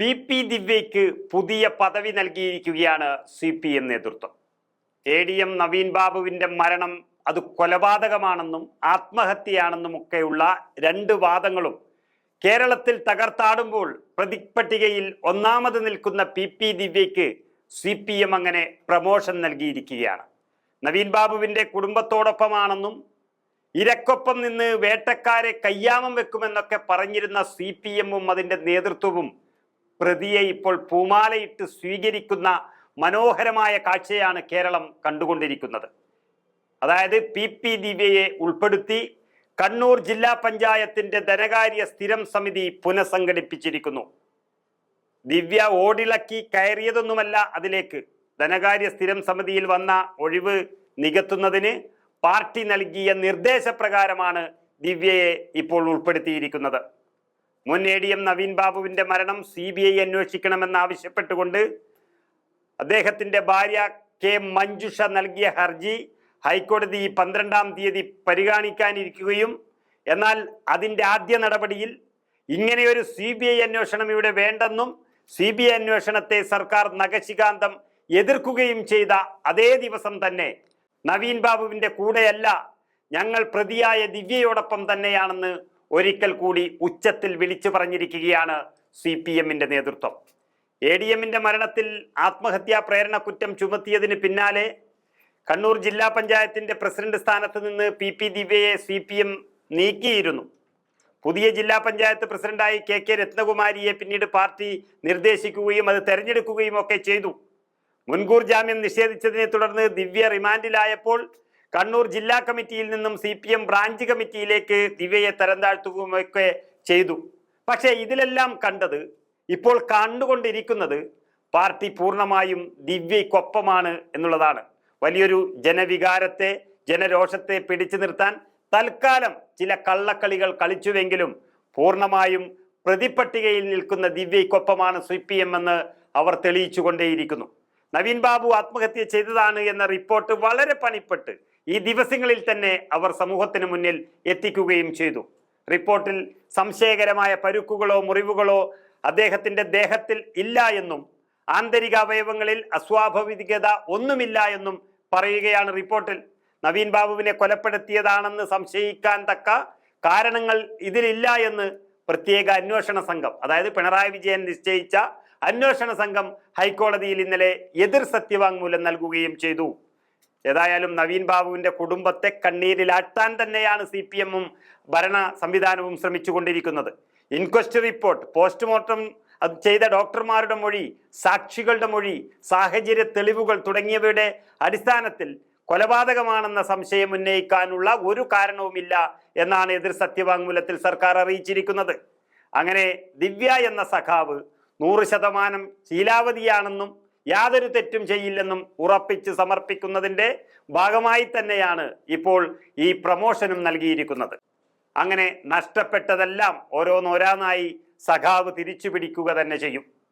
P ദിവ്യയ്ക്ക് പുതിയ പദവി നൽകിയിരിക്കുകയാണ് CPM നേതൃത്വം. ADM നവീൻ ബാബുവിന്റെ മരണം അത് കൊലപാതകമാണെന്നും ആത്മഹത്യയാണെന്നും ഒക്കെയുള്ള രണ്ട് വാദങ്ങളും കേരളത്തിൽ തകർത്താടുമ്പോൾ പ്രതിപട്ടികയിൽ ഒന്നാമത് നിൽക്കുന്ന പി ദിവ്യയ്ക്ക് CPM അങ്ങനെ പ്രമോഷൻ നൽകിയിരിക്കുകയാണ്. നവീൻ ബാബുവിന്റെ കുടുംബത്തോടൊപ്പമാണെന്നും ഇരക്കൊപ്പം നിന്ന് വേട്ടക്കാരെ കയ്യാമം വെക്കുമെന്നൊക്കെ പറഞ്ഞിരുന്ന CPM-ഉം അതിൻ്റെ നേതൃത്വവും പ്രതിയെ ഇപ്പോൾ പൂമാലയിട്ട് സ്വീകരിക്കുന്ന മനോഹരമായ കാഴ്ചയാണ് കേരളം കണ്ടുകൊണ്ടിരിക്കുന്നത്. അതായത് പി ദിവ്യയെ ഉൾപ്പെടുത്തി കണ്ണൂർ ജില്ലാ പഞ്ചായത്തിന്റെ ധനകാര്യ സ്ഥിരം സമിതി പുനഃസംഘടിപ്പിച്ചിരിക്കുന്നു. ദിവ്യ ഓടിളക്കി കയറിയതൊന്നുമല്ല അതിലേക്ക്. ധനകാര്യ സ്ഥിരം സമിതിയിൽ വന്ന ഒഴിവ് നികത്തുന്നതിന് പാർട്ടി നൽകിയ നിർദ്ദേശപ്രകാരമാണ് ദിവ്യയെ ഇപ്പോൾ ഉൾപ്പെടുത്തിയിരിക്കുന്നത്. മുൻ ADM നവീൻ ബാബുവിന്റെ മരണം CBI അന്വേഷിക്കണമെന്നാവശ്യപ്പെട്ടുകൊണ്ട് അദ്ദേഹത്തിന്റെ ഭാര്യ K മഞ്ജുഷ നൽകിയ ഹർജി ഹൈക്കോടതി 12-ാം തീയതി പരിഗണിക്കാനിരിക്കുകയും എന്നാൽ അതിൻ്റെ ആദ്യ നടപടിയിൽ ഇങ്ങനെയൊരു CBI അന്വേഷണം ഇവിടെ വേണ്ടെന്നും CBI അന്വേഷണത്തെ സർക്കാർ നഖശികാന്തം എതിർക്കുകയും ചെയ്ത അതേ ദിവസം തന്നെ നവീൻ ബാബുവിന്റെ കൂടെയല്ല, ഞങ്ങൾ പ്രതിയായ ദിവ്യയോടൊപ്പം തന്നെയാണെന്ന് ഒരിക്കൽ കൂടി ഉച്ചത്തിൽ വിളിച്ചു പറഞ്ഞിരിക്കുകയാണ് CPM-ന്റെ നേതൃത്വം. ADM-ന്റെ മരണത്തിൽ ആത്മഹത്യാ പ്രേരണ കുറ്റം ചുമത്തിയതിന് പിന്നാലെ കണ്ണൂർ ജില്ലാ പഞ്ചായത്തിന്റെ പ്രസിഡന്റ് സ്ഥാനത്ത് നിന്ന് പി ദിവ്യയെ CPM നീക്കിയിരുന്നു. പുതിയ ജില്ലാ പഞ്ചായത്ത് പ്രസിഡന്റായി KK രത്നകുമാരിയെ പിന്നീട് പാർട്ടി നിർദ്ദേശിക്കുകയും അത് തെരഞ്ഞെടുക്കുകയും ഒക്കെ ചെയ്തു. മുൻകൂർ ജാമ്യം നിഷേധിച്ചതിനെ തുടർന്ന് ദിവ്യ റിമാൻഡിലായപ്പോൾ കണ്ണൂർ ജില്ലാ കമ്മിറ്റിയിൽ നിന്നും CPM ബ്രാഞ്ച് കമ്മിറ്റിയിലേക്ക് ദിവ്യയെ തരം താഴ്ത്തുകയൊക്കെ ചെയ്തു. പക്ഷേ ഇതിലെല്ലാം കണ്ടത്, ഇപ്പോൾ കണ്ടുകൊണ്ടിരിക്കുന്നത് പാർട്ടി പൂർണ്ണമായും ദിവ്യയ്ക്കൊപ്പമാണ് എന്നുള്ളതാണ്. വലിയൊരു ജനവികാരത്തെ ജനരോഷത്തെ പിടിച്ചു നിർത്താൻ തൽക്കാലം ചില കള്ളക്കളികൾ കളിച്ചുവെങ്കിലും പൂർണ്ണമായും പ്രതിപട്ടികയിൽ നിൽക്കുന്ന ദിവ്യയ്ക്കൊപ്പമാണ് CPM എന്ന് അവർ തെളിയിച്ചുകൊണ്ടേയിരിക്കുന്നു. നവീൻ ബാബു ആത്മഹത്യ ചെയ്തതാണ് എന്ന റിപ്പോർട്ട് വളരെ പണിപ്പെട്ട് ഈ ദിവസങ്ങളിൽ തന്നെ അവർ സമൂഹത്തിന് മുന്നിൽ എത്തിക്കുകയും ചെയ്തു. റിപ്പോർട്ടിൽ സംശയകരമായ പരുക്കുകളോ മുറിവുകളോ അദ്ദേഹത്തിന്റെ ദേഹത്തിൽ ഇല്ല എന്നും ആന്തരിക അവയവങ്ങളിൽ അസ്വാഭാവികത ഒന്നുമില്ല എന്നും പറയുകയാണ് റിപ്പോർട്ടിൽ. നവീൻ ബാബുവിനെ കൊലപ്പെടുത്തിയതാണെന്ന് സംശയിക്കാൻ തക്ക കാരണങ്ങൾ ഇതിലില്ല എന്ന് പ്രത്യേക അന്വേഷണ സംഘം, അതായത് പിണറായി വിജയൻ നിശ്ചയിച്ച അന്വേഷണ സംഘം ഹൈക്കോടതിയിൽ ഇന്നലെ എതിർ സത്യവാങ്മൂലം നൽകുകയും ചെയ്തു. ഏതായാലും നവീൻ ബാബുവിന്റെ കുടുംബത്തെ കണ്ണീരിലാട്ടാൻ തന്നെയാണ് CPM-ഉം ഭരണ സംവിധാനവും ശ്രമിച്ചുകൊണ്ടിരിക്കുന്നത്. ഇൻക്വസ്റ്റ് റിപ്പോർട്ട്, പോസ്റ്റ്മോർട്ടം ചെയ്ത ഡോക്ടർമാരുടെ മൊഴി, സാക്ഷികളുടെ മൊഴി, സാഹചര്യ തെളിവുകൾ തുടങ്ങിയവയുടെ അടിസ്ഥാനത്തിൽ കൊലപാതകമാണെന്ന സംശയം ഉന്നയിക്കാനുള്ള ഒരു കാരണവുമില്ല എന്നാണ് എതിർ സത്യവാങ്മൂലത്തിൽ സർക്കാർ അറിയിച്ചിരിക്കുന്നത്. അങ്ങനെ ദിവ്യ എന്ന സഖാവ് 100% ശീലാവതിയാണെന്നും യാതൊരു തെറ്റും ചെയ്യില്ലെന്നും ഉറപ്പിച്ച് സമർപ്പിക്കുന്നതിൻ്റെ ഭാഗമായി തന്നെയാണ് ഇപ്പോൾ ഈ പ്രമോഷനും നൽകിയിരിക്കുന്നത്. അങ്ങനെ നഷ്ടപ്പെട്ടതെല്ലാം ഓരോന്നോരോന്നായി സഖാവ് തിരിച്ചു പിടിക്കുക തന്നെ ചെയ്യും.